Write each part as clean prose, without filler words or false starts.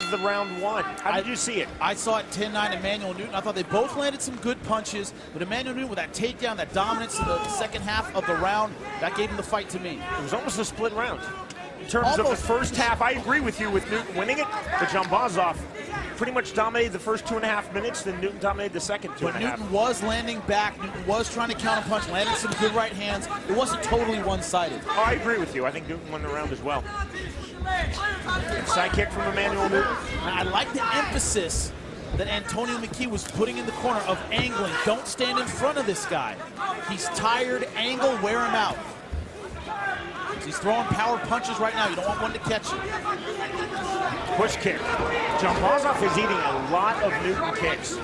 of the round one. How did you see it? I saw it 10-9 Emanuel Newton. I thought they both landed some good punches, but Emanuel Newton with that takedown, that dominance in the second half of the round, that gave him the fight to me. It was almost a split round. In terms of the first half, I agree with you with Newton winning it, but Djambazov pretty much dominated the first 2.5 minutes, then Newton dominated the second 2.5. But Newton was landing back. Newton was trying to counterpunch, landing some good right hands. It wasn't totally one-sided. Oh, I agree with you. I think Newton won the round as well. Side kick from Emanuel Newton. I like the emphasis that Antonio McKee was putting in the corner of angling. Don't stand in front of this guy. He's tired, angle, wear him out. He's throwing power punches right now. You don't want one to catch you. Push kick. Djambazov is eating a lot of Newton kicks.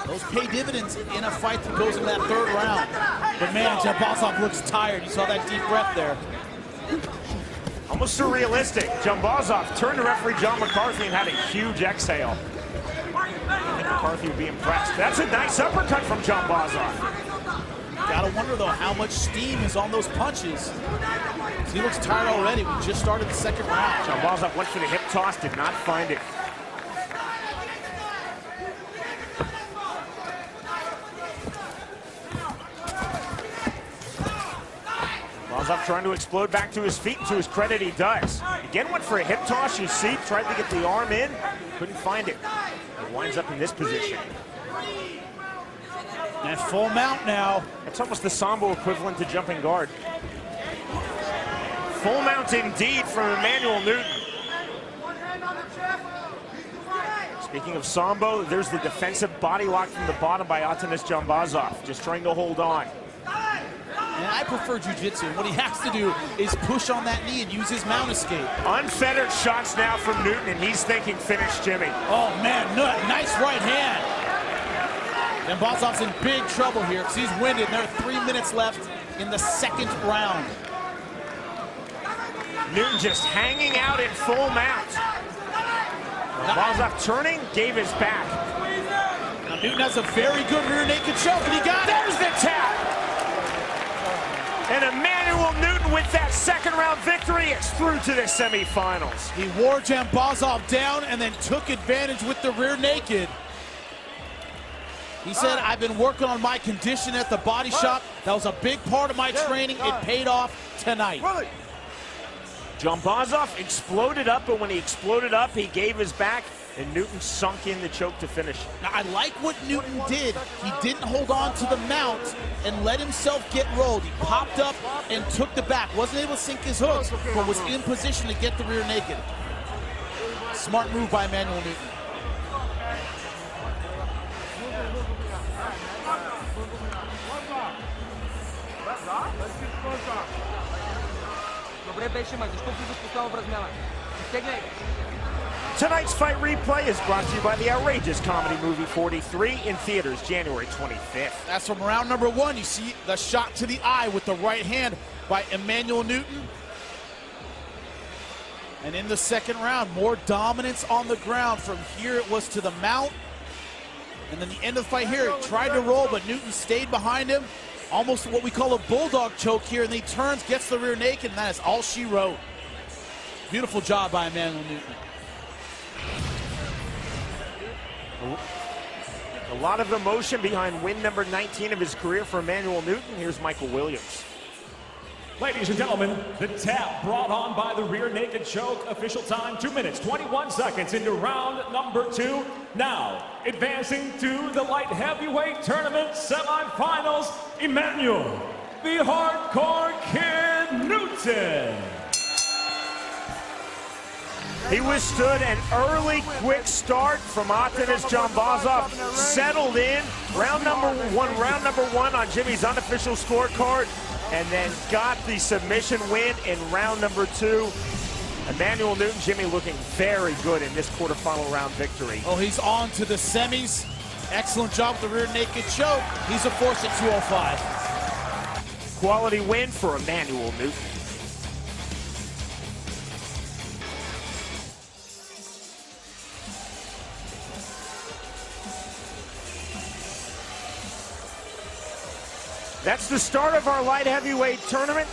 Those pay dividends in a fight that goes in that third round. But man, Djambazov looks tired. You saw that deep breath there. Almost surrealistic. Djambazov turned to referee John McCarthy and had a huge exhale. I think McCarthy would be impressed. That's a nice uppercut from Djambazov. Gotta wonder though how much steam is on those punches. He looks tired already. We just started the second round. Djambazov went for the hip toss, did not find it. Djambazov trying to explode back to his feet, and to his credit, he does. Again, went for a hip toss. You see, tried to get the arm in, couldn't find it. It winds up in this position. And full mount now. That's almost the Sambo equivalent to jumping guard. Full mount indeed from Emanuel Newton. Speaking of Sambo, there's the defensive body lock from the bottom by Atanas Djambazov, just trying to hold on. And I prefer jiu-jitsu. What he has to do is push on that knee and use his mount escape. Unfettered shots now from Newton, and he's thinking finish Jimmy. Oh man, nice right hand. Djambazov's in big trouble here because he's winded. There are 3 minutes left in the second round. Newton just hanging out in full mount. Djambazov turning, gave his back. Now Newton has a very good rear naked choke, and he got it. There's the tap. And Emanuel Newton with that second round victory, it's through to the semifinals. He wore Djambazov down and then took advantage with the rear naked. He said, I've been working on my condition at the body shop. That was a big part of my training. It paid off tonight. Djambazov exploded up, but when he exploded up, he gave his back, and Newton sunk in the choke to finish. Now, I like what Newton did. He didn't hold on to the mount and let himself get rolled. He popped up and took the back. Wasn't able to sink his hooks, but was in position to get the rear naked. Smart move by Emanuel Newton. Tonight's fight replay is brought to you by the outrageous comedy movie 43 in theaters January 25th. That's from round number one. You see the shot to the eye with the right hand by Emanuel Newton. And in the second round, more dominance on the ground. From here, it was to the mount. And then the end of the fight here, he tried to roll, but Newton stayed behind him. Almost what we call a bulldog choke here, and then he turns, gets the rear naked, and that is all she wrote. Beautiful job by Emanuel Newton. A lot of emotion behind win number 19 of his career for Emanuel Newton. Here's Michael Williams. Ladies and gentlemen, the tap brought on by the rear naked choke. Official time 2 minutes, 21 seconds into round number 2. Now, advancing to the light heavyweight tournament semifinals, Emanuel, the Hardcore Kid Newton. He withstood an early quick start from Atanas Djambazov, settled in, round number one on Jimmy's unofficial scorecard, and then got the submission win in round number 2. Emanuel Newton, Jimmy looking very good in this quarterfinal round victory. Oh, he's on to the semis. Excellent job with the rear naked choke. He's a force at 205. Quality win for Emanuel Newton. That's the start of our light heavyweight tournament.